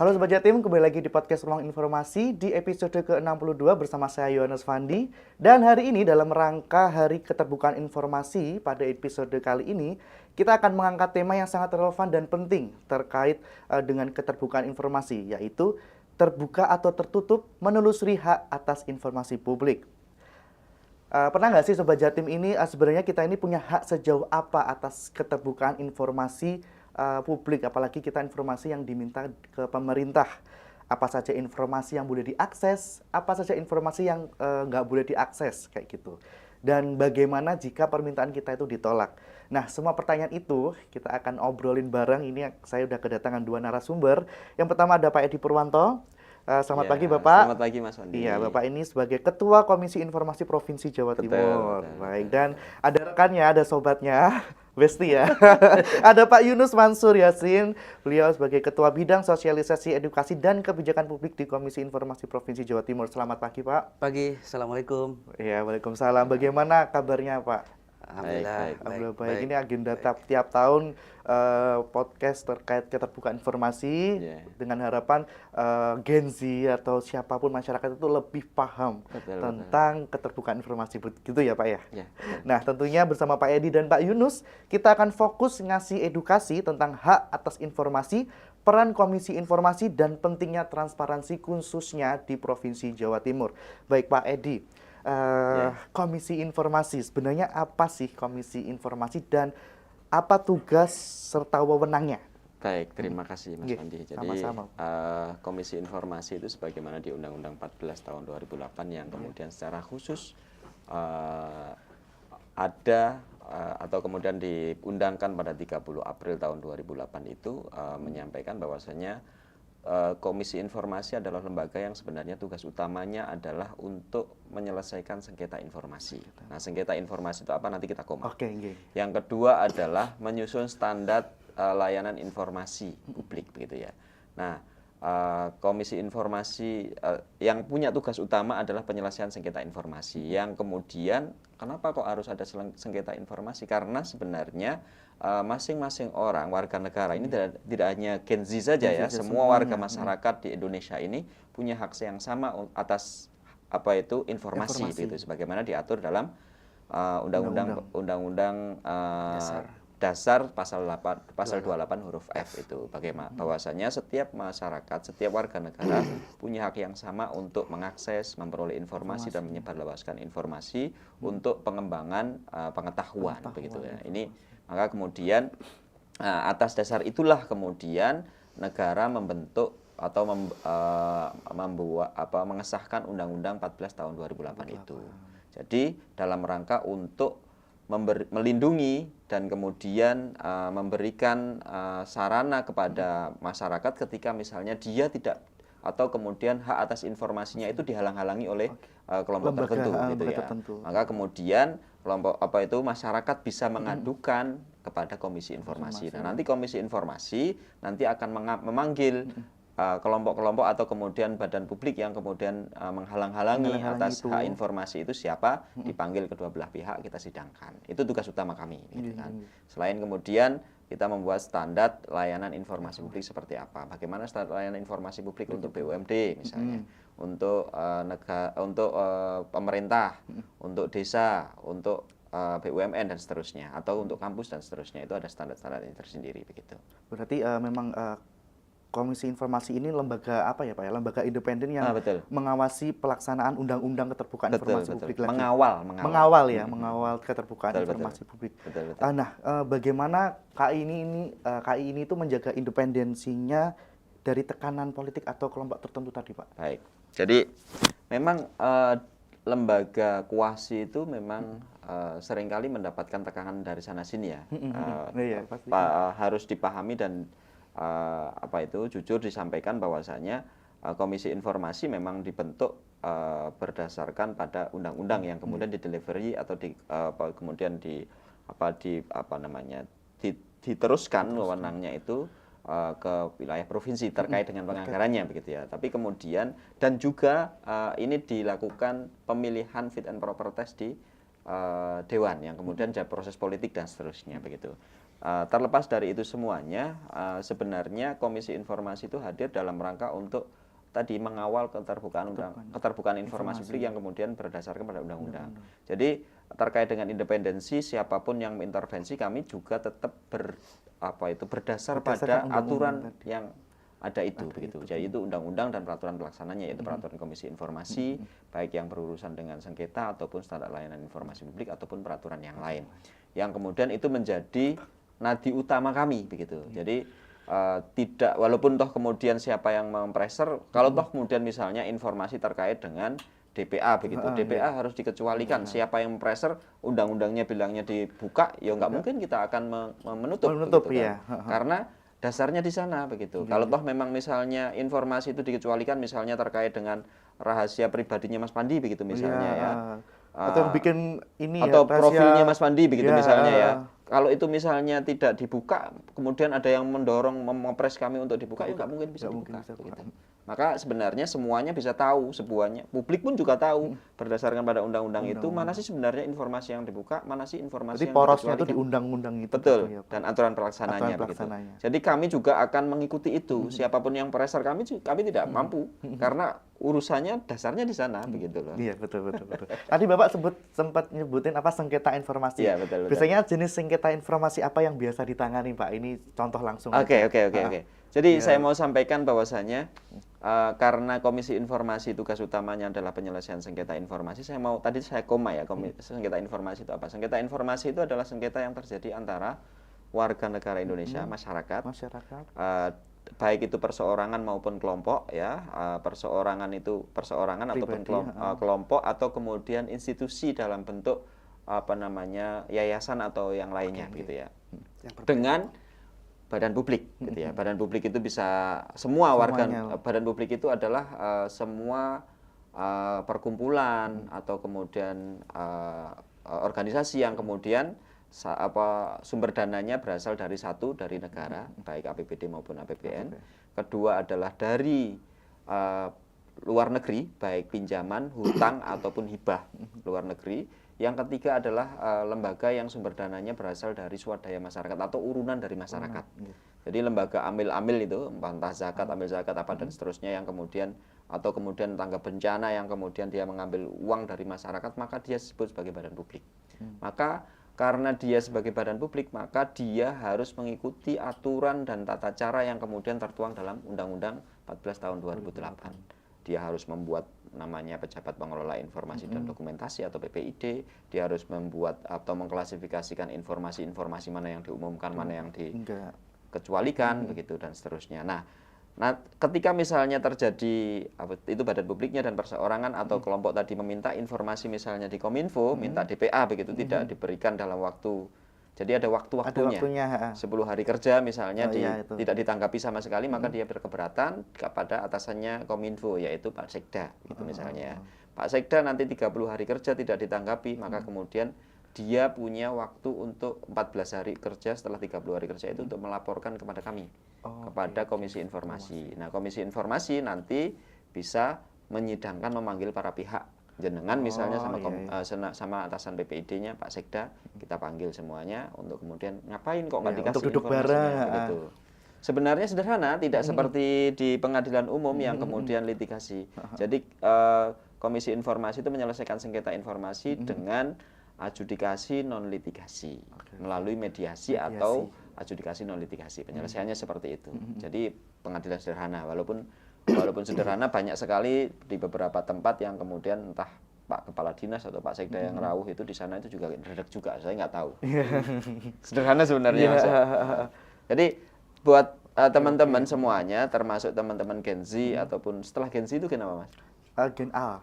Halo Sobat Jatim, kembali lagi di podcast Ruang Informasi di episode ke-62 bersama saya Yohanes Fandi. Dan hari ini dalam rangka Hari Keterbukaan Informasi, pada episode kali ini kita akan mengangkat tema yang sangat relevan dan penting terkait dengan keterbukaan informasi, yaitu terbuka atau tertutup menelusuri hak atas informasi publik. Pernah nggak sih Sobat Jatim ini sebenarnya kita ini punya hak sejauh apa atas keterbukaan informasi publik, apalagi kita informasi yang diminta ke pemerintah. Apa saja informasi yang boleh diakses, apa saja informasi yang nggak boleh diakses, kayak gitu. Dan bagaimana jika permintaan kita itu ditolak. Nah, semua pertanyaan itu kita akan obrolin bareng. Ini saya udah kedatangan dua narasumber. Yang pertama ada Pak Edi Purwanto. Selamat pagi Bapak. Selamat pagi Mas Wandi. Iya, Bapak ini sebagai Ketua Komisi Informasi Provinsi Jawa Timur. Baik, dan ada rekannya, ada sobatnya, Besti ya. Ada Pak Yunus Mansur Yasin, beliau sebagai Ketua Bidang Sosialisasi Edukasi dan Kebijakan Publik di Komisi Informasi Provinsi Jawa Timur. Selamat pagi Pak. Pagi, Assalamualaikum. Iya, waalaikumsalam. Bagaimana kabarnya Pak? Alhamdulillah, Baik. Ini agenda tiap tahun podcast terkait keterbukaan informasi dengan harapan Gen Z atau siapapun masyarakat itu lebih paham tentang keterbukaan informasi, gitu ya Pak ya? Nah, tentunya bersama Pak Edi dan Pak Yunus kita akan fokus ngasih edukasi tentang hak atas informasi, peran Komisi Informasi, dan pentingnya transparansi khususnya di Provinsi Jawa Timur. Baik Pak Edi, Komisi Informasi, sebenarnya apa sih Komisi Informasi dan apa tugas serta wewenangnya? Baik, terima kasih Mas Wandi. Jadi sama-sama. Komisi Informasi itu sebagaimana di Undang-Undang 14 tahun 2008 yang kemudian secara khusus ada atau kemudian diundangkan pada 30 April tahun 2008 itu menyampaikan bahwasanya Komisi Informasi adalah lembaga yang sebenarnya tugas utamanya adalah untuk menyelesaikan sengketa informasi. Nah, sengketa informasi itu apa? Nanti kita komen. Yang kedua adalah menyusun standar layanan informasi publik, begitu ya. Nah, Komisi Informasi yang punya tugas utama adalah penyelesaian sengketa informasi. Yang kemudian, kenapa kok harus ada sengketa informasi? Karena sebenarnya masing-masing orang, warga negara ini tidak hanya Gen Z saja ya, semua warga masyarakat di Indonesia ini punya hak yang sama atas informasi. Itu sebagaimana diatur dalam Undang-Undang Dasar pasal 28 huruf F itu, bagaimana bahwasanya setiap masyarakat, setiap warga negara punya hak yang sama untuk mengakses, memperoleh informasi dan menyebarluaskan informasi untuk pengembangan pengetahuan begitu ya. Ini maka kemudian atas dasar itulah kemudian negara membentuk atau mengesahkan Undang-Undang 14 tahun 2008 itu. Jadi dalam rangka untuk melindungi dan kemudian memberikan sarana kepada masyarakat ketika misalnya dia tidak atau kemudian hak atas informasinya itu dihalang-halangi oleh kelompok tertentu gitu ya. Maka kemudian kelompok masyarakat bisa mengadukan kepada Komisi Informasi. Nah, nanti Komisi Informasi nanti akan memanggil kelompok-kelompok atau kemudian badan publik yang kemudian menghalang-halangi atas hak informasi itu siapa, dipanggil kedua belah pihak, kita sidangkan. Itu tugas utama kami gitu kan. Selain kemudian kita membuat standar layanan informasi publik seperti apa, bagaimana standar layanan informasi publik untuk BUMD misalnya, untuk pemerintah, untuk desa, untuk BUMN dan seterusnya, atau untuk kampus dan seterusnya, itu ada standar-standar yang tersendiri begitu. Berarti memang Komisi Informasi ini lembaga apa ya Pak ya? Lembaga independen yang mengawasi pelaksanaan Undang-Undang Keterbukaan Informasi Publik lagi. Mengawal keterbukaan informasi publik. Nah, bagaimana KI ini itu menjaga independensinya dari tekanan politik atau kelompok tertentu tadi, Pak? Baik. Jadi memang lembaga kuasi itu memang seringkali mendapatkan tekanan dari sana sini ya. Harus dipahami dan jujur disampaikan bahwasanya Komisi Informasi memang dibentuk berdasarkan pada undang-undang yang kemudian didelivery atau kemudian diteruskan wewenangnya itu ke wilayah provinsi terkait dengan penganggarannya begitu ya. Tapi kemudian dan juga ini dilakukan pemilihan fit and proper test di dewan yang kemudian ada proses politik dan seterusnya begitu. terlepas dari itu semuanya, sebenarnya Komisi Informasi itu hadir dalam rangka untuk tadi mengawal keterbukaan informasi publik yang kemudian berdasarkan pada undang-undang. Jadi terkait dengan independensi siapapun yang mengintervensi, kami juga tetap berdasar pada aturan yang ada itu begitu. Jadi itu undang-undang dan peraturan pelaksananya, yaitu peraturan Komisi Informasi, baik yang berurusan dengan sengketa ataupun standar layanan informasi publik ataupun peraturan yang lain. Yang kemudian itu menjadi nadi utama kami begitu. Jadi tidak, walaupun toh kemudian siapa yang mempreser, kalau toh kemudian misalnya informasi terkait dengan DPA begitu, DPA harus dikecualikan. Siapa yang mempreser, undang-undangnya bilangnya dibuka, ya nggak mungkin kita akan menutup begitu, kan? Karena dasarnya di sana begitu. Kalau toh memang misalnya informasi itu dikecualikan, misalnya terkait dengan rahasia pribadinya Mas Pandi begitu misalnya ya. Atau bikin ini atau ya, profilnya Mas Pandi begitu misalnya ya. Kalau itu misalnya tidak dibuka, kemudian ada yang mendorong mempres kami untuk dibuka, ya nggak mungkin bisa dibuka. Gitu. Maka sebenarnya semuanya bisa tahu, publik pun juga tahu berdasarkan pada undang-undang itu mana sih sebenarnya informasi yang dibuka, mana sih informasi yang porosnya itu di undang-undang itu. Betul, ya, dan aturan pelaksananya begitu. Jadi kami juga akan mengikuti itu. Siapapun yang preser kami tidak mampu karena urusannya dasarnya di sana begitu loh. Iya, betul. Tadi Bapak sempat nyebutin sengketa informasi. Iya, betul. Biasanya jenis sengketa informasi apa yang biasa ditangani, Pak? Ini contoh langsung. Oke. Jadi saya mau sampaikan bahwasanya karena Komisi Informasi tugas utamanya adalah penyelesaian sengketa informasi, sengketa informasi itu apa? Sengketa informasi itu adalah sengketa yang terjadi antara warga negara Indonesia, masyarakat. Baik itu perseorangan maupun kelompok ya, perseorangan ataupun kelompok atau kemudian institusi dalam bentuk yayasan atau yang lainnya gitu ya. Dengan badan publik gitu ya. Badan publik itu bisa semua warga. Badan publik itu adalah semua perkumpulan atau kemudian organisasi yang kemudian sumber dananya berasal dari negara, baik APBD maupun APBN. Kedua adalah dari luar negeri, baik pinjaman, hutang ataupun hibah luar negeri. Yang ketiga adalah lembaga yang sumber dananya berasal dari swadaya masyarakat atau urunan dari masyarakat. Jadi lembaga amil-amil itu, entah zakat, amil zakat apa dan seterusnya yang kemudian atau kemudian tanggap bencana yang kemudian dia mengambil uang dari masyarakat, maka dia disebut sebagai badan publik. Maka karena dia sebagai badan publik, maka dia harus mengikuti aturan dan tata cara yang kemudian tertuang dalam Undang-Undang 14 tahun 2008. Dia harus membuat namanya pejabat pengelola informasi dan dokumentasi atau PPID, dia harus membuat atau mengklasifikasikan informasi-informasi mana yang diumumkan, mana yang dikecualikan begitu dan seterusnya. Nah, ketika misalnya terjadi itu badan publiknya dan perseorangan atau kelompok tadi meminta informasi misalnya di Kominfo, minta DPA begitu, tidak diberikan dalam waktu. Jadi ada waktunya. 10 hari kerja misalnya tidak ditanggapi sama sekali, maka dia berkeberatan kepada atasannya Kominfo, yaitu Pak Sekda gitu misalnya. Pak Sekda nanti 30 hari kerja tidak ditanggapi, maka kemudian dia punya waktu untuk 14 hari kerja setelah 30 hari kerja itu untuk melaporkan kepada kami, kepada Komisi Informasi. Nah, Komisi Informasi nanti bisa menyidangkan, memanggil para pihak. Jenengan misalnya sama atasan PPID-nya Pak Sekda, kita panggil semuanya untuk kemudian ngapain kok nggak dikasih untuk duduk informasinya gitu. Sebenarnya sederhana, tidak seperti di pengadilan umum yang kemudian litigasi. Jadi Komisi Informasi itu menyelesaikan sengketa informasi dengan adjudikasi non litigasi melalui mediasi atau adjudikasi non litigasi. Penyelesaiannya seperti itu. Jadi pengadilan sederhana, walaupun sederhana, banyak sekali di beberapa tempat yang kemudian entah Pak Kepala Dinas atau Pak Sekda yang rawuh itu di sana itu juga redek juga, saya nggak tahu. Sederhana sebenarnya Mas. Jadi buat teman-teman semuanya, termasuk teman-teman Gen Z ataupun setelah Gen Z itu kenapa Mas? Gen A.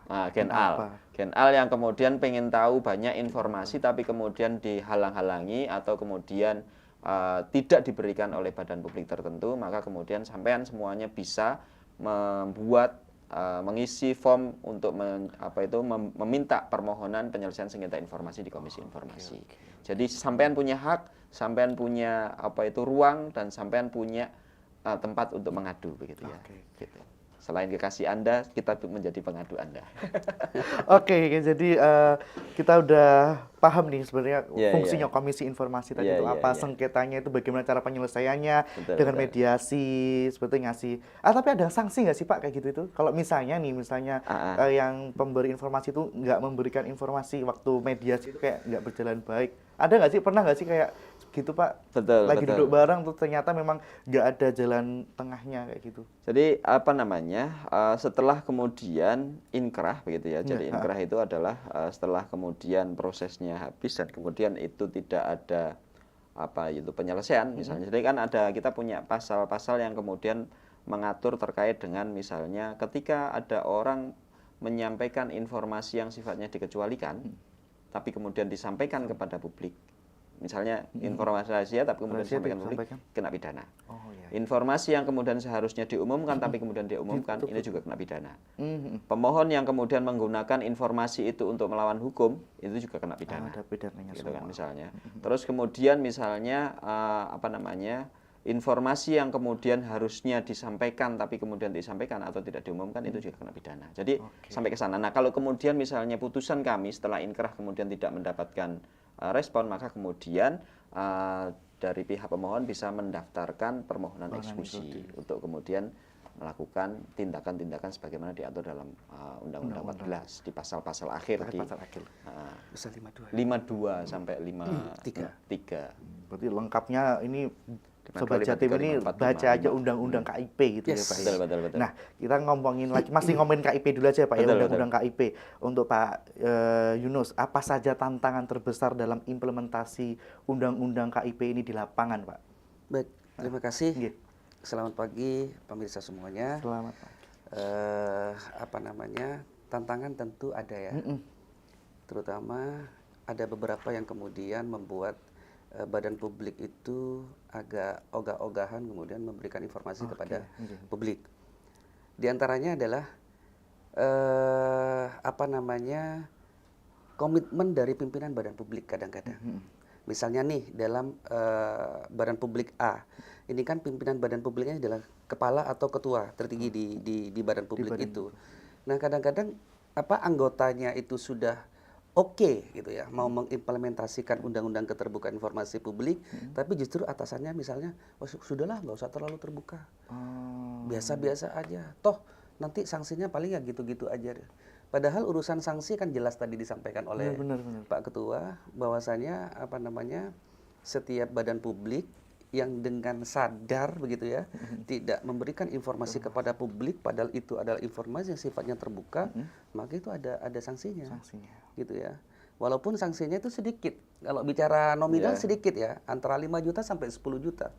Gen A yang kemudian pengen tahu banyak informasi tapi kemudian dihalang-halangi atau kemudian tidak diberikan oleh badan publik tertentu, maka kemudian sampean semuanya bisa mengisi form untuk meminta permohonan penyelesaian sengketa informasi di Komisi Informasi. Jadi sampean punya hak, sampean punya ruang dan sampean punya tempat untuk mengadu begitu ya. Gitu. Selain kekasih Anda, kita menjadi pengadu Anda. Oke, jadi kita udah paham nih sebenarnya Iya, fungsinya iya. komisi informasi tadi Iya, itu iya, apa, iya. sengketanya itu bagaimana cara penyelesaiannya Betul, dengan betul. mediasi, sebetulnya ngasih. Tapi ada sanksi nggak sih Pak kayak gitu itu? Kalau misalnya nih, misalnya Ah, ah. yang pemberi informasi itu nggak memberikan informasi waktu mediasi itu kayak nggak berjalan baik. Ada nggak sih, pernah nggak sih kayak gitu Pak? Betul, Lagi betul. duduk bareng tuh ternyata memang nggak ada jalan tengahnya kayak gitu. Jadi apa namanya, setelah kemudian inkrah begitu ya. Jadi Iya, inkrah itu adalah setelah kemudian prosesnya habis dan kemudian itu tidak ada apa itu penyelesaian misalnya. Jadi kan kita punya pasal-pasal yang kemudian mengatur terkait dengan misalnya ketika ada orang menyampaikan informasi yang sifatnya dikecualikan, tapi kemudian disampaikan kepada publik. Misalnya informasi rahasia tapi kemudian Rahasia disampaikan publik, disampaikan. kena pidana. Oh iya. Informasi yang kemudian seharusnya diumumkan tapi kemudian diumumkan, ini juga kena pidana. Mhm. Pemohon yang kemudian menggunakan informasi itu untuk melawan hukum, itu juga kena pidana. Ada pidananya Gitu kan semua. misalnya. Terus kemudian misalnya apa namanya, informasi yang kemudian harusnya disampaikan tapi kemudian disampaikan atau tidak diumumkan, itu juga kena pidana. Jadi sampai ke sana. Nah, kalau kemudian misalnya putusan kami setelah inkrah kemudian tidak mendapatkan respon, maka kemudian dari pihak pemohon bisa mendaftarkan permohonan eksekusi untuk kemudian melakukan tindakan-tindakan sebagaimana diatur dalam Undang-Undang 14 di pasal-pasal akhir di Pasal akhir. Pasal 52. 52 sampai 53. Berarti lengkapnya ini 55, Sobat Jatim ini 45, baca aja undang-undang KIP gitu ya Yes. Pak. Betul, betul, betul. Nah, kita ngomongin lagi, masih ngomongin KIP dulu aja Pak ya, Betul, undang-undang KIP. Untuk Pak Yunus, apa saja tantangan terbesar dalam implementasi undang-undang KIP ini di lapangan Pak? Baik, terima kasih. Nggih. Selamat pagi pemirsa semuanya. Selamat Pak. Apa namanya? Tantangan tentu ada ya. Terutama ada beberapa yang kemudian membuat badan publik itu agak ogah-ogahan kemudian memberikan informasi kepada publik. Di antaranya adalah apa namanya, komitmen dari pimpinan badan publik kadang-kadang. Misalnya nih dalam badan publik A, ini kan pimpinan badan publiknya adalah kepala atau ketua tertinggi di badan publik itu. Nah kadang-kadang apa anggotanya itu sudah oke gitu ya, mau mengimplementasikan undang-undang keterbukaan informasi publik, tapi justru atasannya misalnya, oh sudahlah nggak usah terlalu terbuka, biasa-biasa aja, toh nanti sanksinya paling ya gitu-gitu aja deh. Padahal urusan sanksi kan jelas tadi disampaikan oleh Benar. Pak Ketua, bahwasannya apa namanya, setiap badan publik yang dengan sadar begitu ya, tidak memberikan informasi kepada publik, padahal itu adalah informasi yang sifatnya terbuka, maka itu ada sanksinya. Gitu ya. Walaupun sanksinya itu sedikit. Kalau bicara nominal sedikit ya, antara 5 juta sampai 10 juta.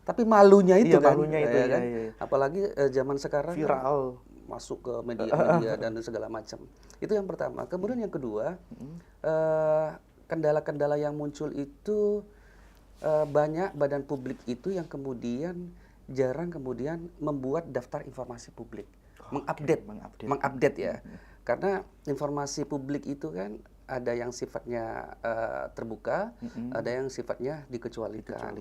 Tapi malunya itu kan, malunya itu, ya kan? iya. Apalagi zaman sekarang Viral. masuk ke media-media dan segala macam. Itu yang pertama. Kemudian yang kedua, kendala-kendala yang muncul itu banyak badan publik itu yang kemudian jarang kemudian membuat daftar informasi publik, mengupdate ya. Karena informasi publik itu kan ada yang sifatnya terbuka, ada yang sifatnya dikecualikan.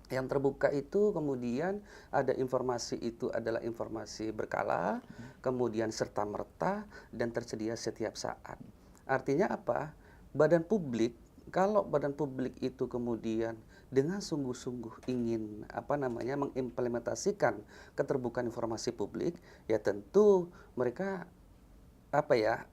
Yang terbuka itu kemudian ada informasi itu adalah informasi berkala, kemudian serta-merta dan tersedia setiap saat. Artinya apa? Badan publik, kalau badan publik itu kemudian dengan sungguh-sungguh ingin apa namanya mengimplementasikan keterbukaan informasi publik, ya tentu mereka apa ya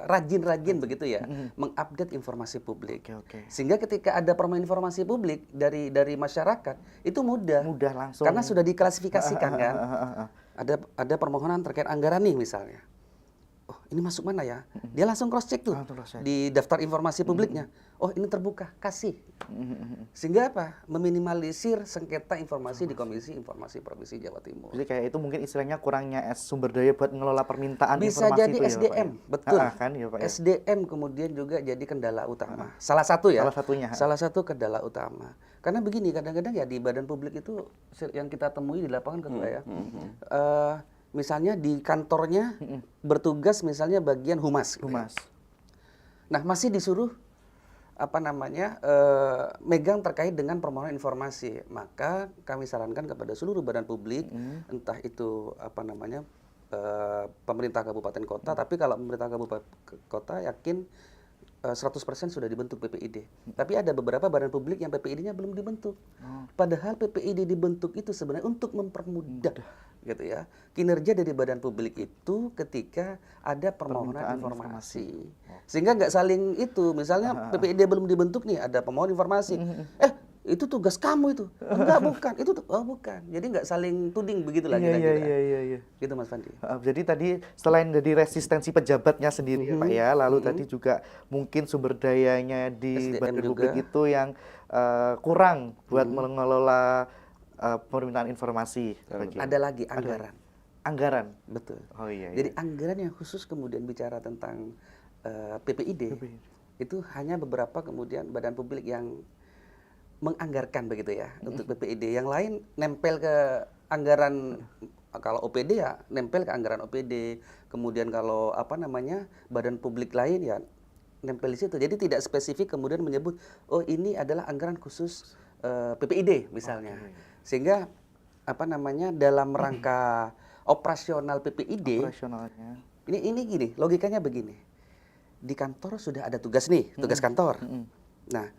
rajin-rajin begitu ya mengupdate informasi publik. Sehingga ketika ada permohonan informasi publik dari masyarakat itu mudah langsung karena sudah diklasifikasikan kan. Ada permohonan terkait anggaran nih misalnya. Oh, ini masuk mana ya? Dia langsung cross check tuh di daftar informasi publiknya. Oh, ini terbuka, kasih. Sehingga apa? Meminimalisir sengketa informasi di Komisi Informasi Provinsi Jawa Timur. Jadi kayak itu mungkin istilahnya kurangnya sumber daya buat ngelola permintaan bisa informasi jadi itu SDM, ya, Pak, ya? betul. Kan, ya, Pak, ya? SDM kemudian juga jadi kendala utama. Salah satu ya. Salah satu kendala utama. Karena begini, kadang-kadang ya di badan publik itu yang kita temui di lapangan Ketua ya. Misalnya di kantornya bertugas misalnya bagian humas. Nah, masih disuruh apa namanya megang terkait dengan permohonan informasi. Maka kami sarankan kepada seluruh badan publik, entah itu apa namanya pemerintah kabupaten kota, tapi kalau pemerintah kabupaten kota yakin 100% sudah dibentuk PPID. Tapi ada beberapa badan publik yang PPID-nya belum dibentuk. Padahal PPID dibentuk itu sebenarnya untuk mempermudah gitu ya kinerja dari badan publik itu ketika ada permohonan informasi. Sehingga nggak saling itu, misalnya PPID belum dibentuk nih, ada pemohon informasi. Itu tugas kamu itu. Enggak, bukan. Itu bukan. Jadi nggak saling tuding begitulah kira-kira. Iya. Gitu Mas Fandi. Jadi tadi selain dari resistensi pejabatnya sendiri ya Pak ya, lalu tadi juga mungkin sumber dayanya di SDM badan juga. publik itu yang kurang buat mengelola permintaan informasi. Ada lagi anggaran. Anggaran. Betul. Oh iya. Jadi anggaran yang khusus kemudian bicara tentang PPID itu hanya beberapa kemudian badan publik yang menganggarkan begitu ya untuk PPID. Yang lain nempel ke anggaran, kalau OPD ya nempel ke anggaran OPD. Kemudian kalau badan publik lain ya nempel di situ. Jadi tidak spesifik kemudian menyebut oh ini adalah anggaran khusus PPID misalnya. Sehingga dalam rangka operasional PPID Operasionalnya. ini gini, logikanya begini. Di kantor sudah ada tugas nih, tugas kantor. Nah,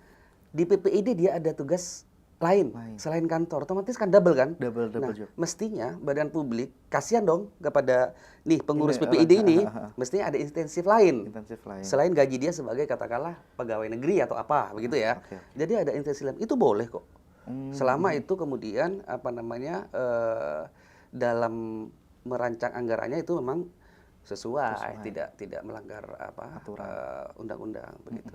di PPID dia ada tugas lain selain kantor, otomatis kan double kan? Double Nah, job. mestinya badan publik kasihan dong kepada nih pengurus PPID ini, mestinya ada intensif lain. Selain gaji dia sebagai katakanlah pegawai negeri atau apa begitu ya. Jadi ada intensif lain. Itu boleh kok. Selama itu kemudian dalam merancang anggarannya itu memang sesuai. tidak melanggar undang-undang begitu.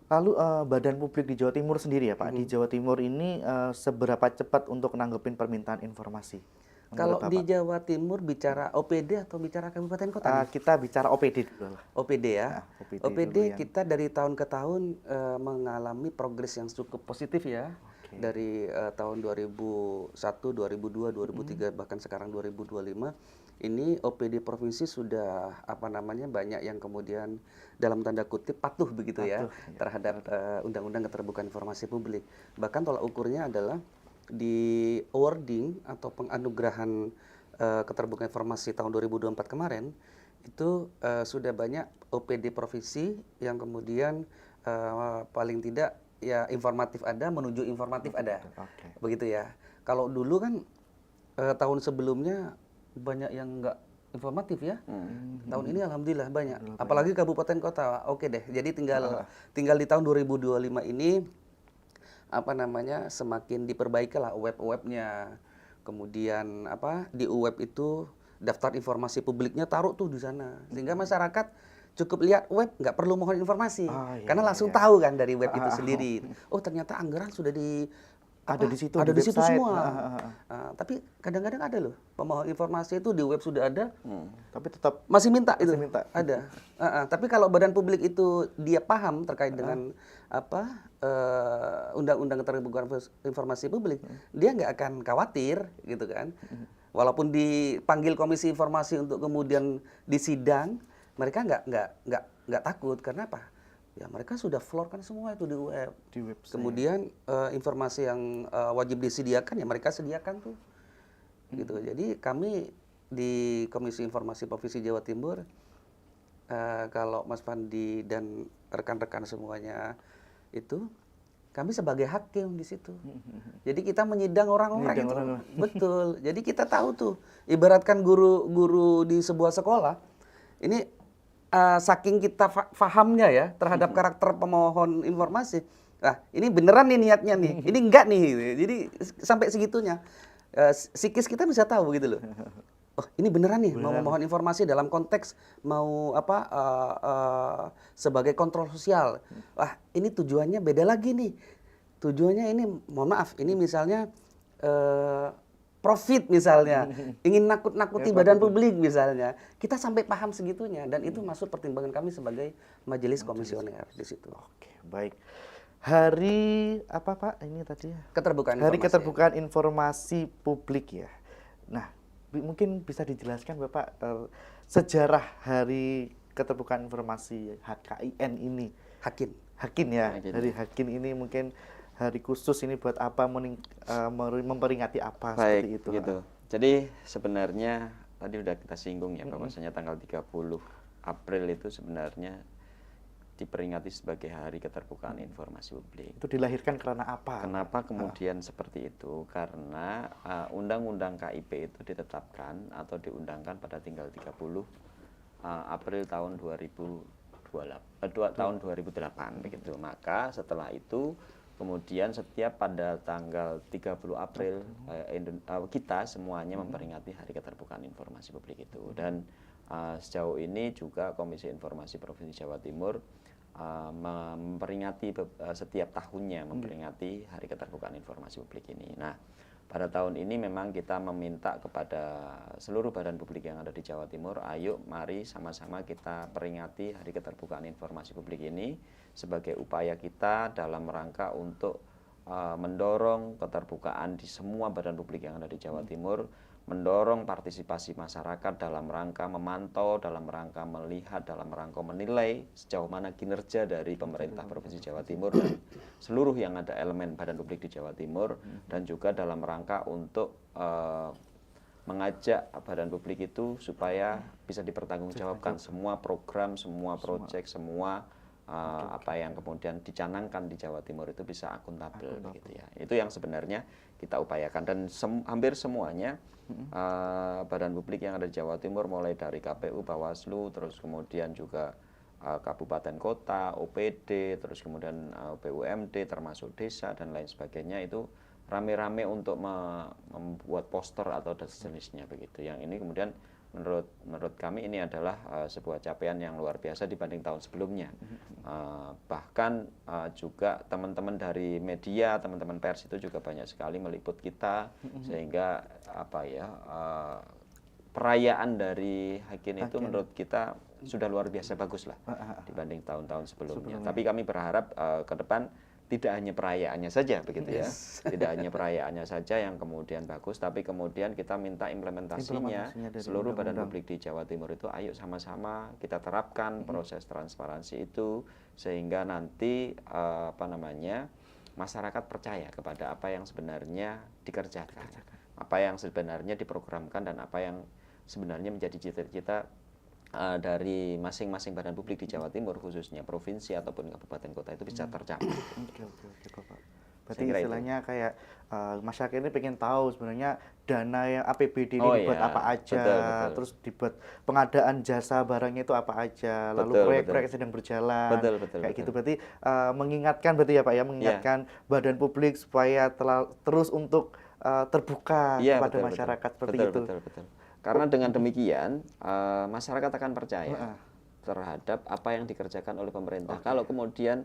Lalu badan publik di Jawa Timur sendiri ya Pak, di Jawa Timur ini seberapa cepat untuk nanggepin permintaan informasi? Kalau di Jawa Timur bicara OPD atau bicara kabupaten kota? Kita bicara OPD dulu lah. OPD ya. OPD dulu kita dari tahun ke tahun mengalami progres yang cukup positif ya. Dari tahun 2001, 2002, 2003 bahkan sekarang 2025 ini OPD provinsi sudah banyak yang kemudian dalam tanda kutip patuh begitu ya terhadap Undang-Undang Keterbukaan Informasi Publik. Bahkan tolak ukurnya adalah di awarding atau penganugerahan Keterbukaan Informasi tahun 2024 kemarin itu sudah banyak OPD provinsi yang kemudian paling tidak ya informatif ada menuju informatif ada. Begitu ya. Kalau dulu kan tahun sebelumnya banyak yang enggak informatif ya. Tahun ini alhamdulillah banyak. Apalagi kabupaten kota. Oke deh. Jadi tinggal di tahun 2025 ini semakin diperbaiki lah web-webnya. Kemudian di web itu daftar informasi publiknya taruh tuh di sana. Sehingga masyarakat cukup lihat web, nggak perlu mohon informasi. Karena langsung tahu kan dari web itu sendiri. Oh ternyata anggaran sudah ada di situ, ada di di situ website. semua. Tapi kadang-kadang ada loh pemohon informasi itu di web sudah ada, tapi tetap masih minta itu. minta. Ada. Tapi kalau badan publik itu dia paham terkait dengan Undang-Undang Keterbukaan Informasi Publik, dia nggak akan khawatir gitu kan. Walaupun dipanggil Komisi Informasi untuk kemudian disidang, mereka nggak takut. Karena apa? Ya mereka sudah florkan semua itu di web. Kemudian informasi yang wajib disediakan ya mereka sediakan tuh. Gitu. Jadi kami di Komisi Informasi Provinsi Jawa Timur kalau Mas Fandi dan rekan-rekan semuanya itu kami sebagai hakim di situ. Jadi kita menyidang orang-orang itu. Betul. Jadi kita tahu tuh ibaratkan guru di sebuah sekolah ini saking kita fahamnya ya terhadap karakter pemohon informasi. Nah, ini beneran nih niatnya nih. Ini enggak nih. Jadi sampai segitunya. Psikis kita bisa tahu gitu loh. Oh, ini beneran nih mau memohon informasi dalam konteks mau sebagai kontrol sosial. Wah, ini tujuannya beda lagi nih. Tujuannya ini mohon maaf, ini misalnya profit misalnya, ingin nakut-nakuti badan publik misalnya, kita sampai paham segitunya dan itu masuk pertimbangan kami sebagai majelis komisioner di situ. Oke, baik. Hari apa Pak? Ini tadi keterbukaan Hari informasi. Keterbukaan Informasi Publik ya. Nah, mungkin bisa dijelaskan Bapak sejarah Hari Keterbukaan Informasi HKIN ini. Hakin ya. Hari Hakin ini mungkin hari khusus ini buat apa, memperingati apa seperti itu. Gitu. Jadi sebenarnya tadi udah kita singgung ya bahwasanya tanggal 30 April itu sebenarnya diperingati sebagai Hari Keterbukaan Informasi Publik. Itu dilahirkan karena apa? Kenapa kemudian seperti itu? Karena Undang-Undang KIP itu ditetapkan atau diundangkan pada tanggal 30 April tahun 2008 begitu. Maka setelah itu kemudian setiap pada tanggal 30 April kita semuanya memperingati Hari Keterbukaan Informasi Publik itu. Dan sejauh ini juga Komisi Informasi Provinsi Jawa Timur memperingati setiap tahunnya memperingati Hari Keterbukaan Informasi Publik ini. Nah, pada tahun ini memang kita meminta kepada seluruh badan publik yang ada di Jawa Timur, ayo mari sama-sama kita peringati Hari Keterbukaan Informasi Publik ini sebagai upaya kita dalam rangka untuk mendorong keterbukaan di semua badan publik yang ada di Jawa Timur, mendorong partisipasi masyarakat dalam rangka memantau, dalam rangka melihat, dalam rangka menilai sejauh mana kinerja dari pemerintah Provinsi Jawa Timur dan seluruh yang ada elemen badan publik di Jawa Timur, dan juga dalam rangka untuk mengajak badan publik itu supaya bisa dipertanggungjawabkan semua program, semua proyek, semua apa yang kemudian dicanangkan di Jawa Timur itu bisa akuntabel begitu ya. Itu yang sebenarnya kita upayakan, dan hampir semuanya badan publik yang ada di Jawa Timur, mulai dari KPU, Bawaslu, terus kemudian juga kabupaten kota, OPD, terus kemudian BUMD, termasuk desa dan lain sebagainya, itu rame-rame untuk membuat poster atau sejenisnya begitu. Yang ini kemudian menurut kami ini adalah sebuah capaian yang luar biasa dibanding tahun sebelumnya. Bahkan juga teman-teman dari media, teman-teman pers itu juga banyak sekali meliput kita, sehingga perayaan dari Hakin itu menurut kita sudah luar biasa bagus lah dibanding tahun-tahun sebelumnya. Tapi kami berharap ke depan tidak hanya perayaannya saja begitu ya, tidak hanya perayaannya saja yang kemudian bagus, tapi kemudian kita minta implementasinya seluruh badan publik di Jawa Timur itu ayo sama-sama kita terapkan proses transparansi itu, sehingga nanti masyarakat percaya kepada apa yang sebenarnya dikerjakan, apa yang sebenarnya diprogramkan, dan apa yang sebenarnya menjadi cita-cita dari masing-masing badan publik di Jawa Timur, khususnya provinsi ataupun kabupaten kota, itu bisa tercapai. Oke, Bapak. Berarti istilahnya kayak masyarakat ini pengen tahu sebenarnya dana yang APBD ini dibuat apa aja, betul. Terus dibuat pengadaan jasa barangnya itu apa aja, lalu proyek-proyek sedang berjalan, kayak gitu. Berarti mengingatkan berarti ya Pak ya, mengingatkan badan publik supaya terus untuk terbuka kepada masyarakat seperti itu. Betul. Karena dengan demikian masyarakat akan percaya terhadap apa yang dikerjakan oleh pemerintah. Kalau kemudian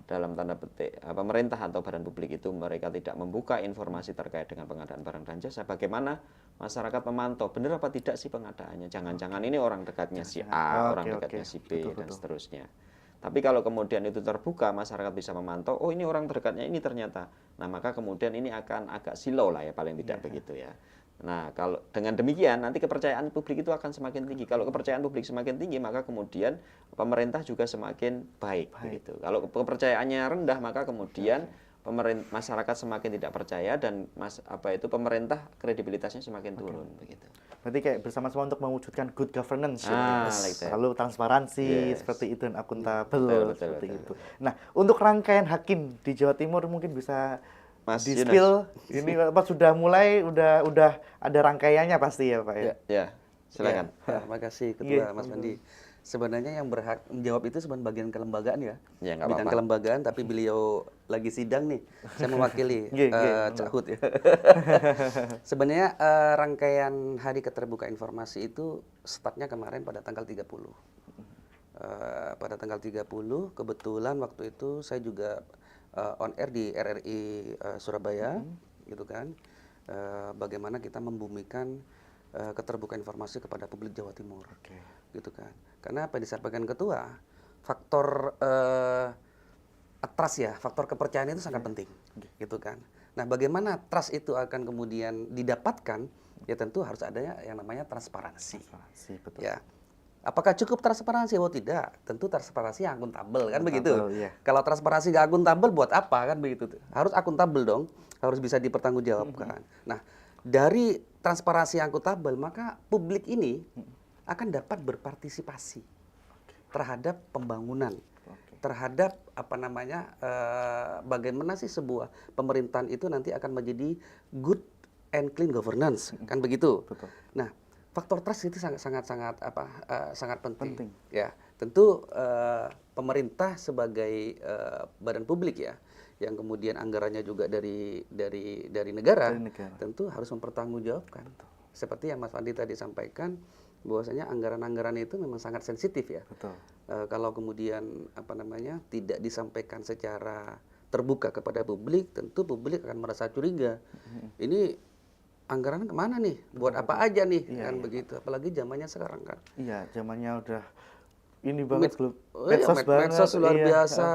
dalam tanda petik pemerintah atau badan publik itu mereka tidak membuka informasi terkait dengan pengadaan barang dan jasa, bagaimana masyarakat memantau benar apa tidak sih pengadaannya? Jangan-jangan ini orang dekatnya si A, orang dekatnya si B, dan seterusnya. Tapi kalau kemudian itu terbuka, masyarakat bisa memantau, oh ini orang terdekatnya ini ternyata. Nah, maka kemudian ini akan agak silau lah ya, paling tidak begitu ya. Nah, kalau dengan demikian nanti kepercayaan publik itu akan semakin tinggi. Kalau kepercayaan publik semakin tinggi, maka kemudian pemerintah juga semakin baik. Begitu. Kalau kepercayaannya rendah, maka kemudian masyarakat semakin tidak percaya, dan pemerintah kredibilitasnya semakin turun. Begitu. Berarti kayak bersama-sama untuk mewujudkan good governance, lalu transparansi seperti itu, dan akuntabel seperti itu. Nah, untuk rangkaian Hakim di Jawa Timur mungkin bisa di skill ini Pak sudah mulai, udah ada rangkaiannya pasti ya Pak ya. Ya, silakan. Terima kasih Ketua Mas Fandi. Sebenarnya yang berhak menjawab itu sebenarnya bagian kelembagaan ya. Bidang kelembagaan, tapi beliau lagi sidang nih. Saya mewakili Cak Hud ya. Sebenarnya rangkaian Hari Keterbukaan Informasi itu startnya kemarin pada tanggal 30. Pada tanggal 30 kebetulan waktu itu saya juga on air di RRI Surabaya, gitu kan. Bagaimana kita membumikan keterbukaan informasi kepada publik Jawa Timur, gitu kan. Karena apa yang disampaikan Ketua, faktor trust ya, faktor kepercayaan itu sangat penting, gitu kan. Nah, bagaimana trust itu akan kemudian didapatkan? Ya tentu harus ada yang namanya transparansi. Betul. Ya. Apakah cukup transparansi? Oh tidak, tentu transparansi yang akuntabel kan begitu. Kalau transparansi nggak akuntabel buat apa kan begitu? Harus akuntabel dong, harus bisa dipertanggungjawabkan. Nah, dari transparansi yang akuntabel maka publik ini akan dapat berpartisipasi terhadap pembangunan, Oke. terhadap bagaimana sih sebuah pemerintahan itu nanti akan menjadi good and clean governance, kan begitu. Betul. Nah, faktor trust itu sangat penting. Penting. Ya, tentu pemerintah sebagai badan publik ya, yang kemudian anggarannya juga dari negara, Dari negara. tentu harus mempertanggungjawabkan. Seperti yang Mas Fandi tadi sampaikan, bahwasanya anggaran-anggaran itu memang sangat sensitif ya. Betul. Kalau kemudian tidak disampaikan secara terbuka kepada publik, tentu publik akan merasa curiga. Ini anggaran kemana nih? Buat apa aja nih? Iya, Kan iya, begitu. Apalagi zamannya sekarang kan. Iya, zamannya udah ini banget Medsos, medsos luar iya. biasa.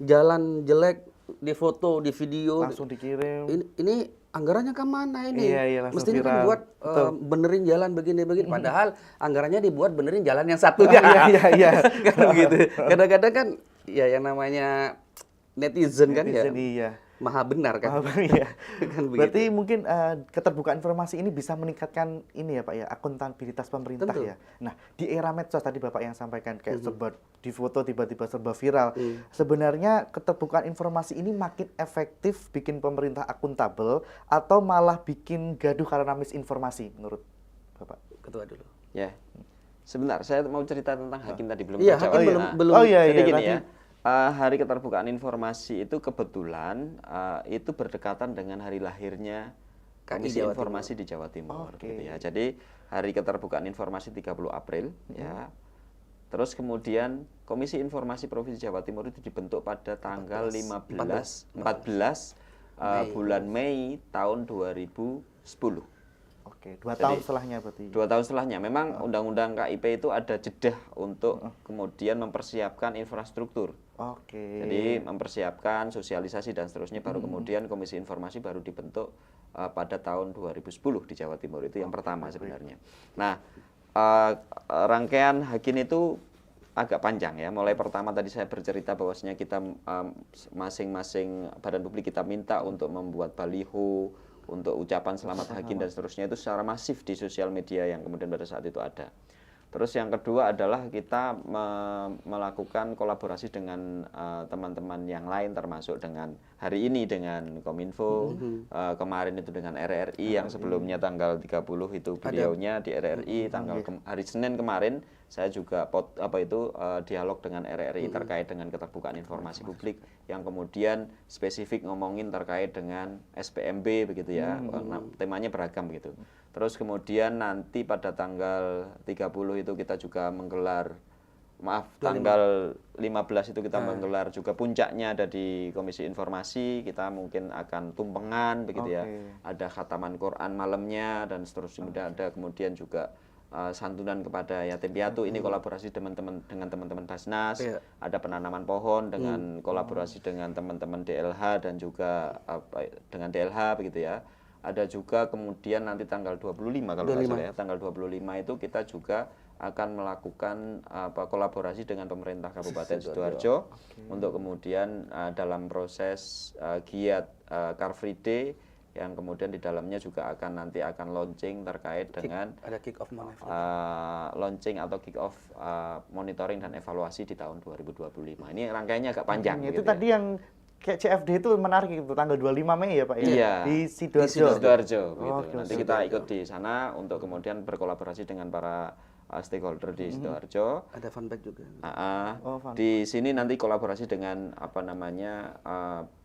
Jalan jelek, difoto, di video. Langsung dikirim. Ini anggarannya kemana ini? Iya, iya, langsung Mestinya kan viral. buat benerin jalan begini-begini. Padahal anggarannya dibuat benerin jalan yang satu. Iya. Kan begitu. Kadang-kadang kan ya yang namanya netizen kan ya. Netizen, iya. Maha benar kan. Iya. Kan begitu. Berarti mungkin keterbukaan informasi ini bisa meningkatkan ini ya Pak ya, akuntabilitas pemerintah Tentu. ya. Nah, di era medsos tadi Bapak yang sampaikan kayak serba di foto tiba-tiba serba viral. Sebenarnya keterbukaan informasi ini makin efektif bikin pemerintah akuntabel atau malah bikin gaduh karena misinformasi menurut Bapak? Ketua dulu. Ya. Sebentar, saya mau cerita tentang Hakim tadi belum Iya, terjawab. Hakim Nah, belum. Oh iya, Jadi iya, gini tadi. ya, Hari Keterbukaan Informasi itu kebetulan itu berdekatan dengan hari lahirnya Komisi Jawa Informasi di Jawa Timur. Oke. Gitu ya. Jadi Hari Keterbukaan Informasi 30 April ya. Terus kemudian Komisi Informasi Provinsi Jawa Timur itu dibentuk pada tanggal 14 bulan Mei tahun 2010. Oke, 2 Jadi, tahun setelahnya berarti. 2 tahun setelahnya, memang Undang-Undang KIP itu ada jedah untuk kemudian mempersiapkan infrastruktur. Oke. Jadi mempersiapkan sosialisasi dan seterusnya, baru kemudian Komisi Informasi baru dibentuk pada tahun 2010 di Jawa Timur, itu yang pertama sebenarnya. Nah, rangkaian Hakim itu agak panjang ya. Mulai pertama tadi saya bercerita bahwasanya kita masing-masing badan publik kita minta untuk membuat baliho, untuk ucapan selamat Hakim dan seterusnya, itu secara masif di sosial media yang kemudian pada saat itu ada. Terus yang kedua adalah kita melakukan kolaborasi dengan teman-teman yang lain, termasuk dengan hari ini dengan Kominfo, kemarin itu dengan RRI, yang sebelumnya tanggal 30 itu beliaunya di RRI, hari Senin kemarin saya juga dialog dengan RRI terkait dengan keterbukaan informasi publik, yang kemudian spesifik ngomongin terkait dengan SPMB begitu ya. Temanya beragam begitu. Terus kemudian nanti pada tanggal 30 itu kita juga menggelar, tanggal 15 itu kita menggelar juga puncaknya ada di Komisi Informasi, kita mungkin akan tumpengan begitu ya. Ada khataman Quran malamnya dan seterusnya, ada kemudian juga santunan kepada yatim piatu. Ini kolaborasi dengan teman-teman Basnas, ada penanaman pohon dengan kolaborasi dengan teman-teman DLH dan juga dengan DLH begitu ya. Ada juga kemudian nanti tanggal 25 kalau nggak salah ya, tanggal 25 itu kita juga akan melakukan kolaborasi dengan pemerintah Kabupaten Sidoarjo untuk kemudian dalam proses giat Car Free Day, yang kemudian di dalamnya juga nanti akan launching terkait dengan ada kick off launching atau kick off monitoring dan evaluasi di tahun 2025. Ini rangkaiannya agak panjang. Itu gitu tadi ya. yang kayak CFD itu menarik itu tanggal 25 Mei ya Pak ya? Iya. Di Sidoarjo. Sidoarjo gitu. Oke, Nanti kita ikut di sana untuk kemudian berkolaborasi dengan para stakeholder di Sidoarjo. Ada funback juga. Di sini nanti kolaborasi dengan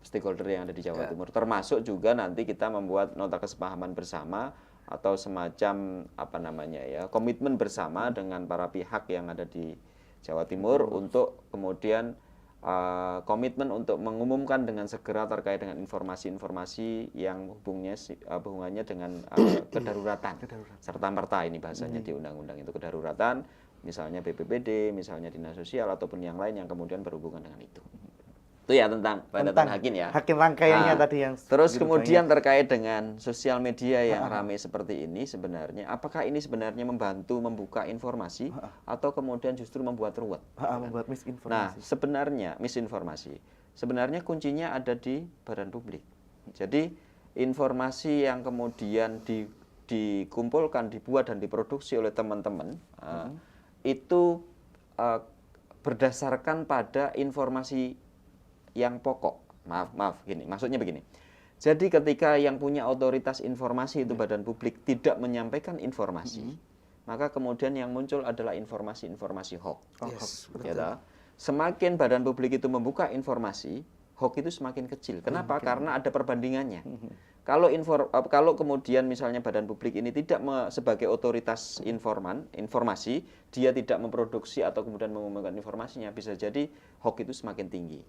stakeholder yang ada di Jawa Timur, termasuk juga nanti kita membuat nota kesepahaman bersama atau semacam komitmen bersama dengan para pihak yang ada di Jawa Timur untuk kemudian komitmen untuk mengumumkan dengan segera terkait dengan informasi-informasi yang hubungannya dengan kedaruratan serta merta, ini bahasanya di undang-undang itu kedaruratan, misalnya BPBD, misalnya dinas sosial ataupun yang lain yang kemudian berhubungan dengan itu. Itu ya tentang Hakim ya. Hakim rangkaiannya tadi yang terus kemudian terkait dengan sosial media yang ramai seperti ini, sebenarnya apakah ini sebenarnya membantu membuka informasi atau kemudian justru membuat ruwet? Membuat misinformasi. Nah, sebenarnya misinformasi. Sebenarnya kuncinya ada di badan publik. Jadi informasi yang kemudian dikumpulkan, dibuat dan diproduksi oleh teman-teman itu berdasarkan pada informasi yang pokok. Maaf gini, maksudnya begini. Jadi ketika yang punya otoritas informasi itu badan publik tidak menyampaikan informasi, maka kemudian yang muncul adalah informasi-informasi hoax. Yes, Ya toh? Semakin badan publik itu membuka informasi, hoax itu semakin kecil. Kenapa? Karena ada perbandingannya. Kalau kemudian misalnya badan publik ini tidak sebagai otoritas informasi, dia tidak memproduksi atau kemudian mengumumkan informasinya, bisa jadi hoax itu semakin tinggi.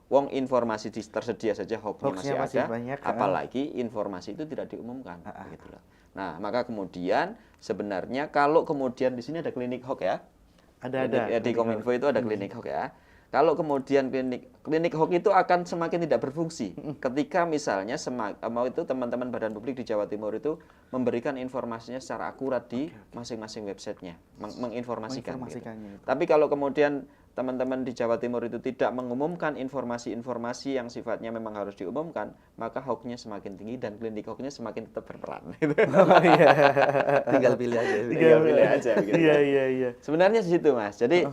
Wong informasi tersedia saja hoaxnya masih ada, banyak, apalagi informasi itu tidak diumumkan. Gitu loh. Nah, maka kemudian sebenarnya kalau kemudian di sini ada klinik hoax ya, di Kominfo itu ada klinik hoax ya. Kalau kemudian klinik hoax itu akan semakin tidak berfungsi ketika misalnya mau itu teman-teman badan publik di Jawa Timur itu memberikan informasinya secara akurat di masing-masing websitenya, menginformasikan. Gitu. Tapi kalau kemudian teman-teman di Jawa Timur itu tidak mengumumkan informasi-informasi yang sifatnya memang harus diumumkan, maka hoaxnya semakin tinggi dan klinik hoaxnya semakin tetap berperan. Tinggal pilih aja. Tinggal pilih aja. Gitu. Iya. Sebenarnya di situ, Mas. Jadi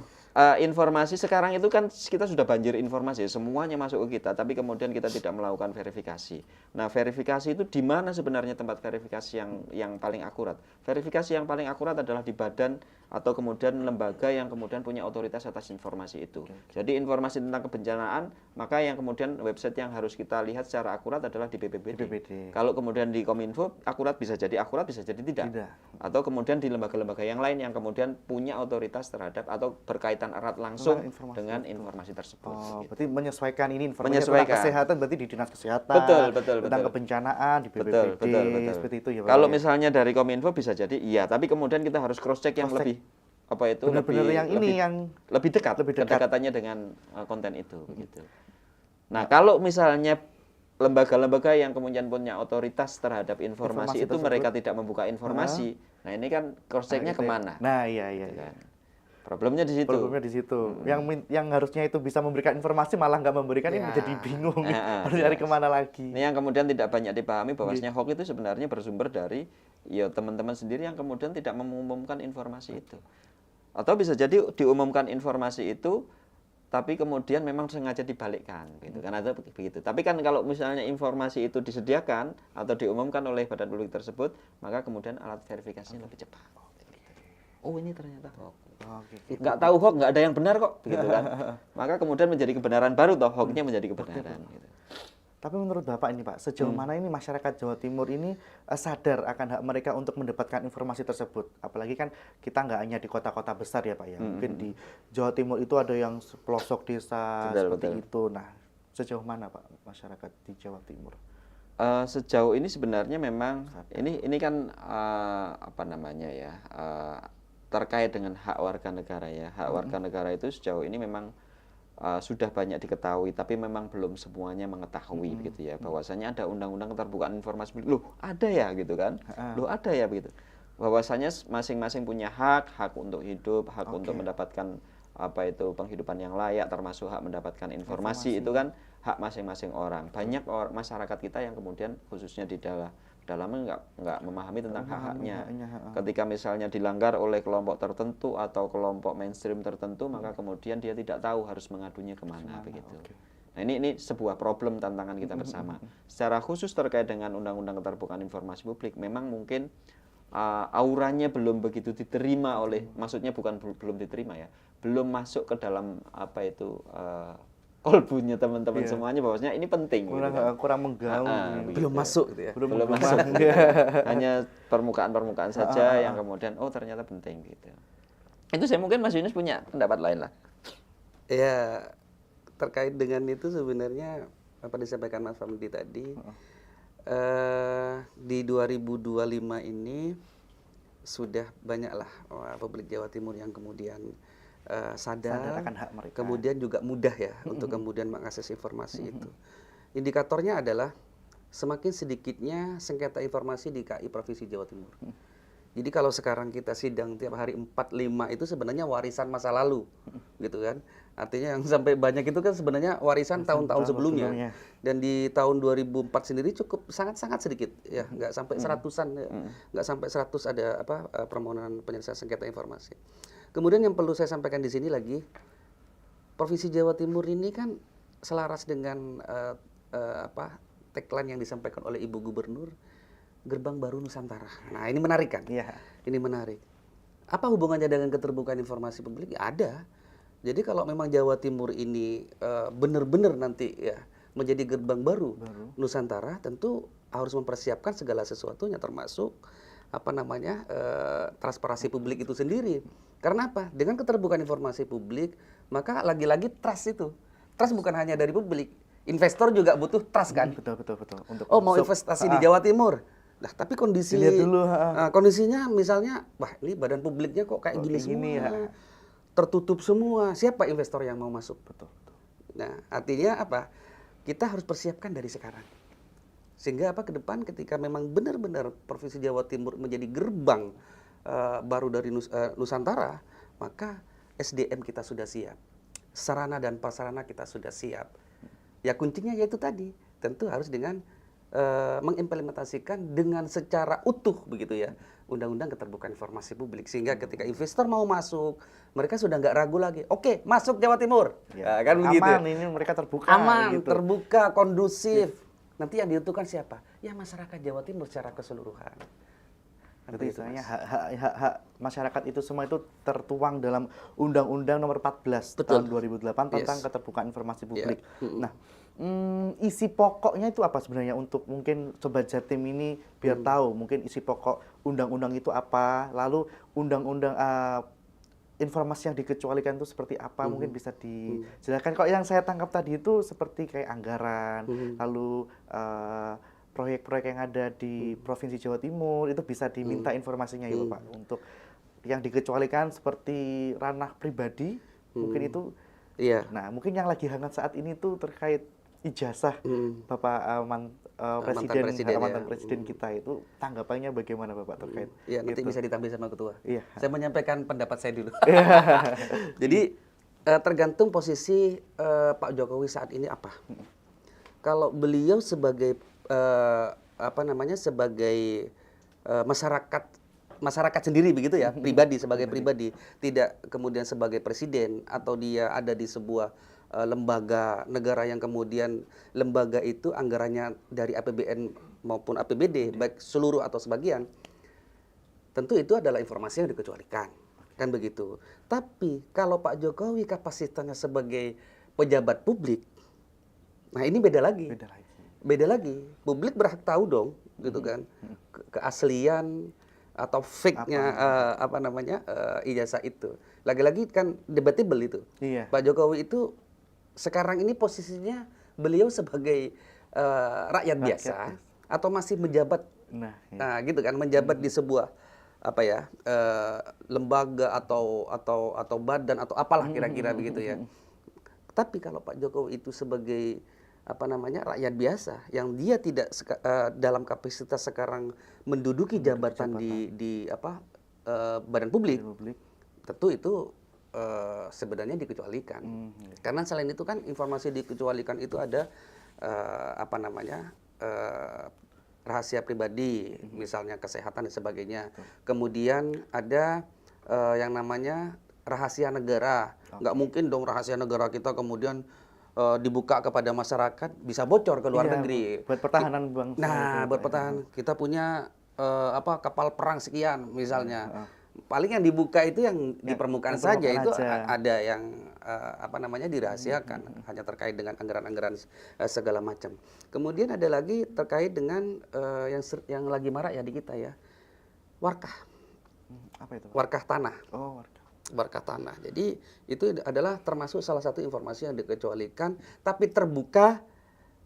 informasi sekarang itu kan kita sudah banjir informasi, semuanya masuk ke kita, tapi kemudian kita tidak melakukan verifikasi. Nah, verifikasi itu di mana sebenarnya tempat verifikasi yang paling akurat? Verifikasi yang paling akurat adalah di badan atau kemudian lembaga yang kemudian punya otoritas atas informasi itu. Jadi informasi tentang kebencanaan, maka yang kemudian website yang harus kita lihat secara akurat adalah di BPBD. Kalau kemudian di Kominfo akurat, bisa jadi tidak. Atau kemudian di lembaga-lembaga yang lain yang kemudian punya otoritas terhadap atau berkaitan erat langsung dengan informasi tersebut. Oh, berarti menyesuaikan ini informasi tentang kesehatan berarti di Dinas Kesehatan. Betul. Tentang kebencanaan di BPBD. Betul. Seperti itu ya, Pak. Kalau misalnya dari Kominfo bisa jadi iya, tapi kemudian kita harus cross check yang lebih benar-benar yang lebih dekat kedekatannya dengan konten itu begitu. Nah, kalau misalnya lembaga-lembaga yang kemudian punya otoritas terhadap informasi itu tersebut, mereka tidak membuka informasi. Nah, ini kan cross check-nya kemana? Nah, iya. Kan? Problemnya di situ. Yang harusnya itu bisa memberikan informasi malah nggak memberikan, ini menjadi bingung. Harus cari kemana lagi. Ini yang kemudian tidak banyak dipahami bahwasanya hoax itu sebenarnya bersumber dari teman-teman sendiri yang kemudian tidak mengumumkan informasi itu. Atau bisa jadi diumumkan informasi itu tapi kemudian memang sengaja dibalikkan gitu kan, atau begitu. Tapi kan kalau misalnya informasi itu disediakan atau diumumkan oleh badan publik tersebut, maka kemudian alat verifikasinya lebih cepat. Oh, ini ternyata hoax. Nggak tahu hoax, nggak ada yang benar kok, begitu kan. Maka kemudian menjadi kebenaran baru toh, hoaxnya menjadi kebenaran gitu. Tapi menurut Bapak ini Pak, sejauh mana ini masyarakat Jawa Timur ini sadar akan hak mereka untuk mendapatkan informasi tersebut? Apalagi kan kita nggak hanya di kota-kota besar ya Pak ya, mungkin di Jawa Timur itu ada yang pelosok desa seperti itu. Nah, sejauh mana Pak masyarakat di Jawa Timur? Sejauh ini sebenarnya memang ini kan terkait dengan hak warga negara ya. Hak warga negara itu sejauh ini memang sudah banyak diketahui, tapi memang belum semuanya mengetahui begitu ya, bahwasanya ada undang-undang keterbukaan informasi publik. Loh, ada ya gitu kan? Loh, ada ya begitu. Bahwasanya masing-masing punya hak untuk hidup, hak untuk mendapatkan penghidupan yang layak, termasuk hak mendapatkan informasi. Itu kan hak masing-masing orang. Banyak masyarakat kita yang kemudian khususnya di dalamnya nggak memahami tentang hak-haknya. Ketika misalnya dilanggar oleh kelompok tertentu atau kelompok mainstream tertentu, maka kemudian dia tidak tahu harus mengadunya kemana begitu. Nah, ini sebuah problem tantangan kita bersama. Secara khusus terkait dengan Undang-Undang Keterbukaan Informasi Publik, memang mungkin auranya belum begitu diterima oleh, maksudnya bukan belum diterima ya, belum masuk ke dalam kolbunya teman-teman semuanya, bahwasanya ini penting. Kurang menggaung. Belum masuk gitu ya. Belum masuk. Hanya permukaan-permukaan saja yang kemudian ternyata penting gitu. Itu saya mungkin Mas Yunus punya pendapat lain lah. Ya, terkait dengan itu sebenarnya apa disampaikan Mas Famdi tadi, di 2025 ini sudah banyaklah publik Jawa Timur yang kemudian sadar akan hak mereka. Kemudian juga mudah ya untuk kemudian mengakses informasi itu. Indikatornya adalah semakin sedikitnya sengketa informasi di KI Provinsi Jawa Timur. Jadi kalau sekarang kita sidang tiap hari 4-5 itu sebenarnya warisan masa lalu, gitu kan. Artinya yang sampai banyak itu kan sebenarnya warisan tahun-tahun sebelumnya. Dan di tahun 2004 sendiri cukup sangat-sangat sedikit, ya, nggak sampai 100-an, ya. Nggak sampai 100 ada permohonan penyelesaian sengketa informasi. Kemudian yang perlu saya sampaikan di sini lagi, Provinsi Jawa Timur ini kan selaras dengan tagline yang disampaikan oleh Ibu Gubernur, Gerbang Baru Nusantara. Nah, ini menarik kan? Iya. Ini menarik. Apa hubungannya dengan keterbukaan informasi publik? Ya, ada. Jadi kalau memang Jawa Timur ini benar-benar nanti ya menjadi gerbang baru Nusantara, tentu harus mempersiapkan segala sesuatunya, termasuk transparansi publik itu sendiri. Karena apa? Dengan keterbukaan informasi publik, maka lagi-lagi trust itu. Trust bukan hanya dari publik. Investor juga butuh trust kan? Betul. Untuk Oh, mau investasi di Jawa Timur. Nah, tapi Dilihat dulu, kondisinya misalnya, wah ini badan publiknya kok kayak gini semua. ya. Tertutup semua. Siapa investor yang mau masuk? Betul. Nah, artinya apa? Kita harus persiapkan dari sekarang. Sehingga ke depan ketika memang benar-benar Provinsi Jawa Timur menjadi gerbang baru dari Nusantara, maka SDM kita sudah siap. Sarana dan prasarana kita sudah siap. Ya kuncinya yaitu tadi, tentu harus dengan mengimplementasikan dengan secara utuh begitu ya Undang-Undang Keterbukaan Informasi Publik, sehingga ketika investor mau masuk mereka sudah nggak ragu lagi. Oke, masuk Jawa Timur, Ya. kan begitu. Aman, ini mereka terbuka. Aman, gitu. terbuka, kondusif. Nanti yang diuntungkan siapa? Ya masyarakat Jawa Timur secara keseluruhan. Berarti istilahnya hak masyarakat itu semua itu tertuang dalam Undang-Undang Nomor 14 tahun 2008 tentang keterbukaan informasi publik. Nah, isi pokoknya itu apa sebenarnya untuk mungkin Sobat Jatim ini biar tahu mungkin isi pokok undang-undang itu apa, lalu undang-undang informasi yang dikecualikan itu seperti apa, mungkin bisa dijelaskan. Kok yang saya tangkap tadi itu seperti kayak anggaran, lalu proyek-proyek yang ada di Provinsi Jawa Timur itu bisa diminta informasinya ya Bapak. Untuk yang dikecualikan seperti ranah pribadi, mungkin itu. Iya. Nah, mungkin yang lagi hangat saat ini tuh terkait ijazah Bapak mantan presiden kita itu, tanggapannya bagaimana Bapak terkait? Iya, nanti itu? bisa ditambah sama ketua. Iya. Saya menyampaikan pendapat saya dulu. Jadi tergantung posisi Pak Jokowi saat ini apa. Kalau beliau sebagai sebagai masyarakat sendiri begitu ya, pribadi sebagai pribadi, tidak kemudian sebagai presiden atau dia ada di sebuah lembaga negara yang kemudian lembaga itu anggarannya dari APBN maupun APBD baik seluruh atau sebagian, tentu itu adalah informasi yang dikecualikan, kan begitu. Tapi kalau Pak Jokowi kapasitasnya sebagai pejabat publik, nah ini beda lagi. Beda lagi. Publik berhak tahu dong, gitu kan, keaslian atau fake-nya ijazah itu. Lagi-lagi kan debatable itu. Iya. Pak Jokowi itu sekarang ini posisinya beliau sebagai rakyat biasa atau masih menjabat, nah gitu kan, menjabat di sebuah lembaga atau badan atau apalah kira-kira begitu ya. Tapi kalau Pak Jokowi itu sebagai rakyat biasa yang dia tidak dalam kapasitas sekarang menduduki jabatan di badan publik, tentu itu sebenarnya dikecualikan. Karena selain itu kan informasi dikecualikan itu ada rahasia pribadi, misalnya kesehatan dan sebagainya. Kemudian ada yang namanya rahasia negara. Nggak mungkin dong rahasia negara kita kemudian dibuka kepada masyarakat, bisa bocor ke luar negeri. Buat pertahanan bangsa. Nah, buat pertahanan. Kita punya kapal perang sekian misalnya. Paling yang dibuka itu yang di permukaan saja, itu ada yang dirahasiakan, hanya terkait dengan anggaran-anggaran segala macam. Kemudian ada lagi terkait dengan yang lagi marak ya di kita ya, warkah. Apa itu? Warkah tanah. Oh, warkah. Warkah tanah. Jadi itu adalah termasuk salah satu informasi yang dikecualikan, tapi terbuka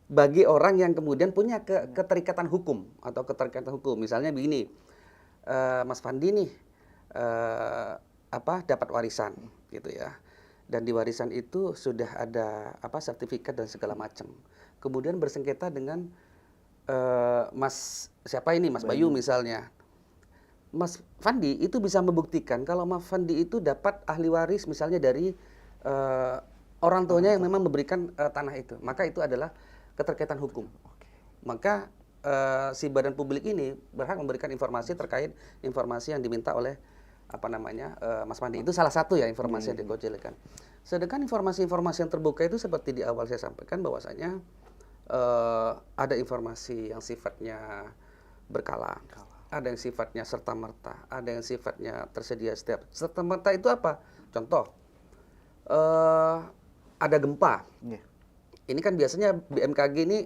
bagi orang yang kemudian punya keterikatan hukum atau keterikatan hukum. Misalnya begini, Mas Fandi nih dapat warisan gitu ya, dan di warisan itu sudah ada sertifikat dan segala macam. Kemudian bersengketa dengan Mas Bayu misalnya. Mas Fandi itu bisa membuktikan kalau Mas Fandi itu dapat ahli waris misalnya dari orang tuanya yang memang memberikan tanah itu, maka itu adalah keterkaitan hukum. Maka si badan publik ini berhak memberikan informasi terkait informasi yang diminta oleh Mas Fandi. Itu salah satu ya informasi yang dikecualikan. Sedangkan informasi-informasi yang terbuka itu seperti di awal saya sampaikan bahwasanya ada informasi yang sifatnya berkala, ada yang sifatnya serta-merta, ada yang sifatnya tersedia setiap. Serta-merta itu apa? Contoh, ada gempa. Iya. Ini kan biasanya BMKG ini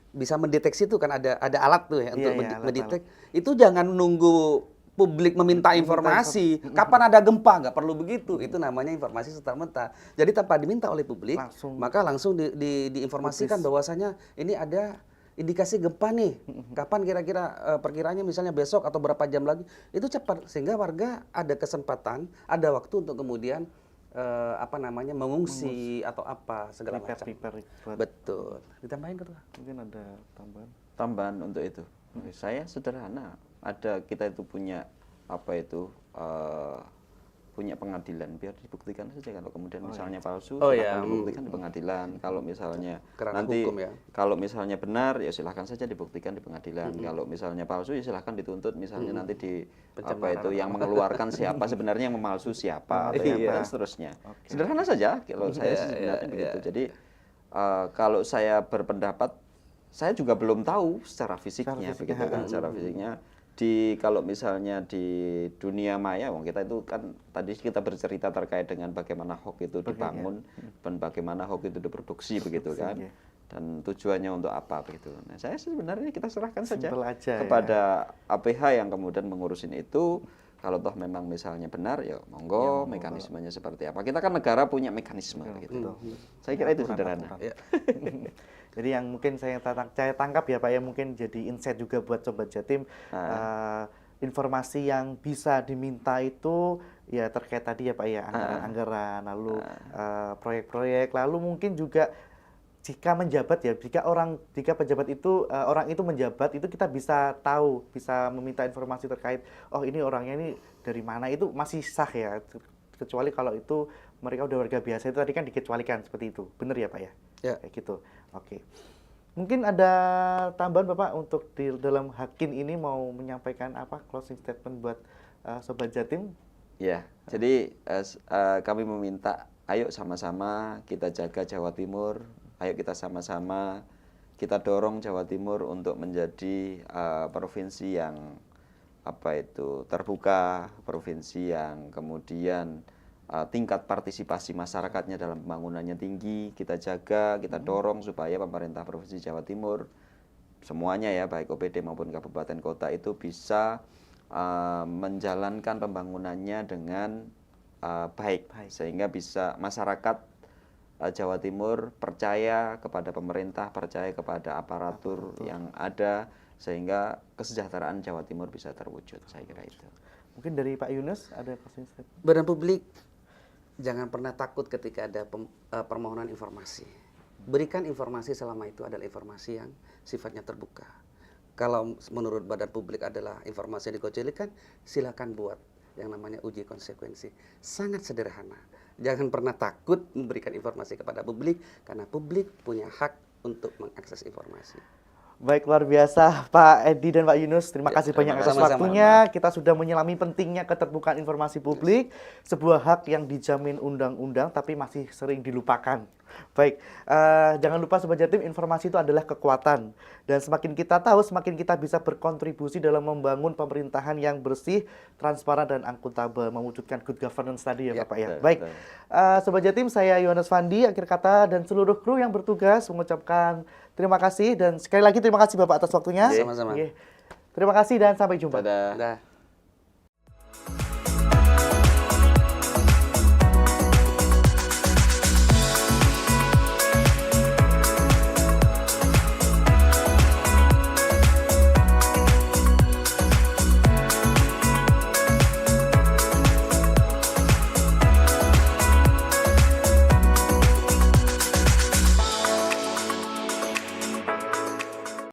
bisa mendeteksi tuh kan ada alat tuh ya untuk Iya, mendetek. Itu jangan nunggu publik meminta informasi. Kapan ada gempa? Nggak perlu begitu. Itu namanya informasi serta-merta. Jadi tanpa diminta oleh publik, maka langsung diinformasikan bahwasanya ini ada indikasi gempa nih. Kapan kira-kira perkiraannya misalnya besok atau berapa jam lagi. Itu cepat sehingga warga ada kesempatan, ada waktu untuk kemudian mengungsi atau apa segala macam. Betul. Ditambahin Ketua. Mungkin ada tambahan. Tambahan untuk itu. Saya sederhana. Kita itu punya punya pengadilan, biar dibuktikan saja. Kalau kemudian misalnya palsu, silahkan dibuktikan di pengadilan. Kalau misalnya Kerana nanti hukum, ya. kalau misalnya benar, ya silahkan saja dibuktikan di pengadilan. Kalau misalnya palsu, ya silahkan dituntut. Misalnya nanti di yang mengeluarkan siapa sebenarnya yang memalsu siapa atau dan seterusnya. Sederhana saja. Kalau saya sih sebenarnya begitu. Jadi kalau saya berpendapat, saya juga belum tahu secara fisiknya, begitu kan, secara fisiknya. Kalau misalnya di dunia maya, kita itu kan tadi kita bercerita terkait dengan bagaimana hoax itu dibangun dan bagaimana hoax itu diproduksi, begitu kan, dan tujuannya untuk apa begitu. Nah, saya sebenarnya kita serahkan saja kepada APH yang kemudian mengurusin itu. Kalau toh memang misalnya benar, ya monggo, mekanismenya seperti apa. Kita kan negara punya mekanisme, gitu. Saya kira itu sederhana. Jadi yang mungkin saya tangkap ya Pak ya, mungkin jadi insight juga buat Sobat Jatim. Informasi yang bisa diminta itu ya terkait tadi ya Pak ya, anggaran, lalu proyek-proyek, lalu mungkin juga jika menjabat ya, jika pejabat itu orang itu menjabat itu kita bisa tahu, bisa meminta informasi terkait ini orangnya ini dari mana, itu masih sah ya, kecuali kalau itu mereka udah warga biasa, itu tadi kan dikecualikan seperti itu. Benar ya Pak ya? Ya. Kayak gitu. Oke. Mungkin ada tambahan Bapak untuk di dalam Hakin ini mau menyampaikan apa closing statement buat Sobat Jatim? Ya, jadi kami meminta ayo sama-sama kita jaga Jawa Timur, ayo kita sama-sama kita dorong Jawa Timur untuk menjadi provinsi yang terbuka, provinsi yang kemudian tingkat partisipasi masyarakatnya dalam pembangunannya tinggi. Kita jaga, kita dorong supaya pemerintah Provinsi Jawa Timur semuanya ya, baik OPD maupun kabupaten kota itu bisa menjalankan pembangunannya dengan baik, sehingga bisa masyarakat Jawa Timur percaya kepada pemerintah, percaya kepada aparatur yang ada, sehingga kesejahteraan Jawa Timur bisa terwujud. Saya kira itu. Mungkin dari Pak Yunus ada closing statement. Badan publik jangan pernah takut ketika ada permohonan informasi. Berikan informasi selama itu adalah informasi yang sifatnya terbuka. Kalau menurut badan publik adalah informasi yang dikocilkan, silakan buat yang namanya uji konsekuensi. Sangat sederhana. Jangan pernah takut memberikan informasi kepada publik, karena publik punya hak untuk mengakses informasi. Baik, luar biasa Pak Edi dan Pak Yunus. Terima kasih banyak atas waktunya. Kita sudah menyelami pentingnya keterbukaan informasi publik, sebuah hak yang dijamin undang-undang tapi masih sering dilupakan. Baik, jangan lupa Sobat Jatim, informasi itu adalah kekuatan. Dan semakin kita tahu, semakin kita bisa berkontribusi dalam membangun pemerintahan yang bersih, transparan, dan akuntabel, mewujudkan good governance tadi ya Bapak ya. Baik, Sobat Jatim, saya Yohanes Fandi, akhir kata, dan seluruh kru yang bertugas mengucapkan terima kasih. Dan sekali lagi terima kasih Bapak atas waktunya. Sama-sama. Terima kasih dan sampai jumpa. Dadah.